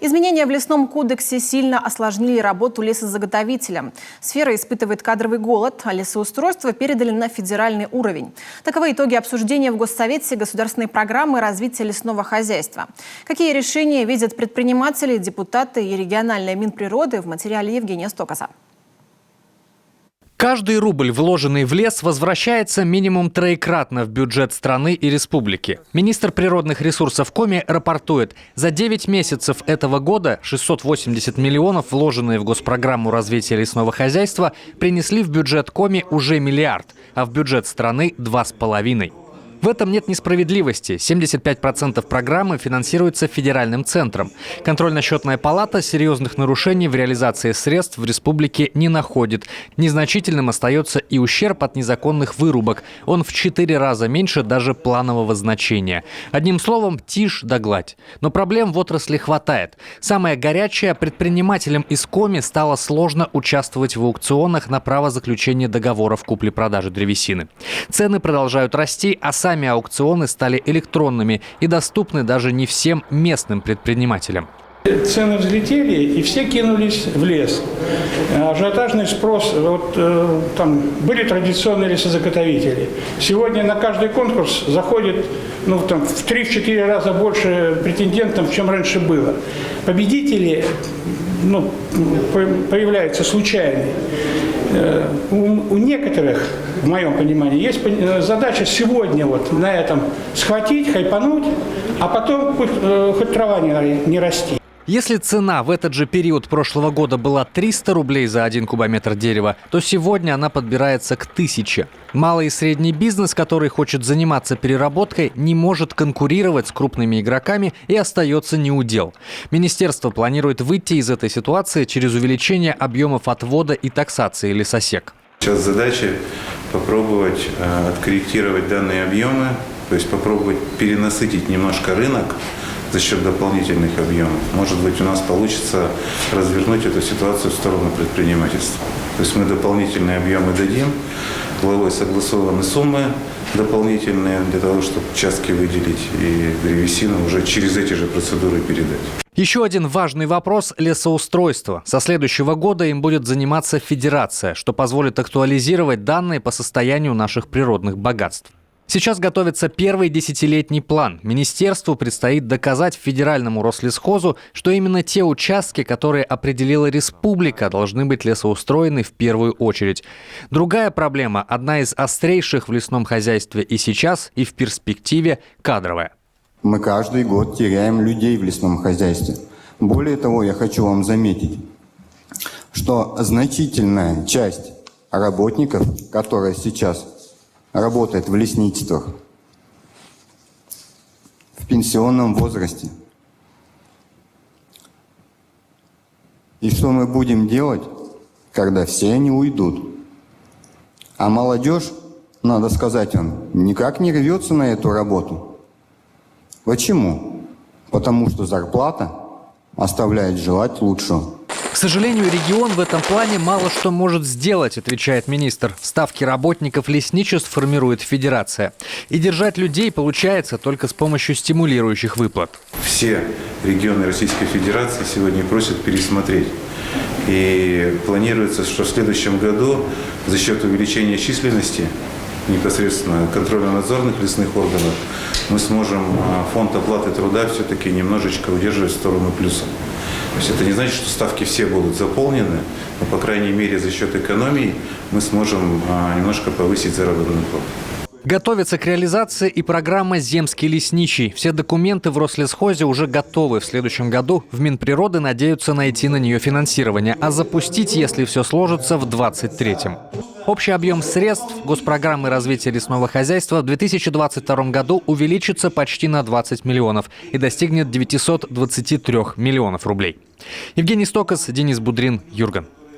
Изменения в лесном кодексе сильно осложнили работу лесозаготовителям. Сфера испытывает кадровый голод, а лесоустройство передали на федеральный уровень. Таковы итоги обсуждения в Госсовете государственной программы развития лесного хозяйства. Какие решения видят предприниматели, депутаты и региональная Минприроды, в материале Евгения Стокаса. Каждый рубль, вложенный в лес, возвращается минимум троекратно в бюджет страны и республики. Министр природных ресурсов Коми рапортует, за 9 месяцев этого года 680 миллионов, вложенные в госпрограмму развития лесного хозяйства, принесли в бюджет Коми уже миллиард, а в бюджет страны 2,5. В этом нет несправедливости. 75% программы финансируется федеральным центром. Контрольно-счетная палата серьезных нарушений в реализации средств в республике не находит. Незначительным остается и ущерб от незаконных вырубок. Он в 4 раза меньше даже планового значения. Одним словом, тишь да гладь. Но проблем в отрасли хватает. Самое горячее, предпринимателям из Коми стало сложно участвовать в аукционах на право заключения договоров купли-продажи древесины. Цены продолжают расти, а сами аукционы стали электронными и доступны даже не всем местным предпринимателям. Цены взлетели, и все кинулись в лес. Ажиотажный спрос. Там были традиционные лесозаготовители. Сегодня на каждый конкурс заходит в 3-4 раза больше претендентов, чем раньше было. Победители появляются случайные. У некоторых, в моем понимании, есть задача сегодня на этом схватить, хайпануть, а потом хоть трава не расти. Если цена в этот же период прошлого года была 300 рублей за 1 кубометр дерева, то сегодня она подбирается к 1000. Малый и средний бизнес, который хочет заниматься переработкой, не может конкурировать с крупными игроками и остается неудел. Министерство планирует выйти из этой ситуации через увеличение объемов отвода и таксации лесосек. Сейчас задача попробовать откорректировать данные объемы, то есть попробовать перенасытить немножко рынок за счет дополнительных объемов. Может быть, у нас получится развернуть эту ситуацию в сторону предпринимательства. То есть мы дополнительные объемы дадим, главой согласованы суммы дополнительные для того, чтобы участки выделить и древесину уже через эти же процедуры передать. Еще один важный вопрос – лесоустройство. Со следующего года им будет заниматься федерация, что позволит актуализировать данные по состоянию наших природных богатств. Сейчас готовится первый 10-летний план. Министерству предстоит доказать федеральному Рослесхозу, что именно те участки, которые определила республика, должны быть лесоустроены в первую очередь. Другая проблема, одна из острейших в лесном хозяйстве и сейчас, и в перспективе – кадровая. Мы каждый год теряем людей в лесном хозяйстве. Более того, я хочу вам заметить, что значительная часть работников, которые сейчас работает в лесництвах, в пенсионном возрасте. И что мы будем делать, когда все они уйдут? А молодежь, надо сказать вам, никак не рвется на эту работу. Почему? Потому что зарплата оставляет желать лучшего. К сожалению, регион в этом плане мало что может сделать, отвечает министр. Ставки работников лесничеств формирует федерация. И держать людей получается только с помощью стимулирующих выплат. Все регионы Российской Федерации сегодня просят пересмотреть. И планируется, что в следующем году за счет увеличения численности непосредственно контрольно-надзорных лесных органов мы сможем фонд оплаты труда все-таки немножечко удерживать в сторону плюса. То есть это не значит, что ставки все будут заполнены, но, по крайней мере, за счет экономии мы сможем немножко повысить заработную плату. Готовится к реализации и программа «Земский лесничий». Все документы в Рослесхозе уже готовы. В следующем году в Минприроды надеются найти на нее финансирование, а запустить, если все сложится, в 2023-м. Общий объем средств госпрограммы развития лесного хозяйства в 2022 году увеличится почти на 20 миллионов и достигнет 923 миллионов рублей. Евгений Стокас, Денис Будрин, Юрган.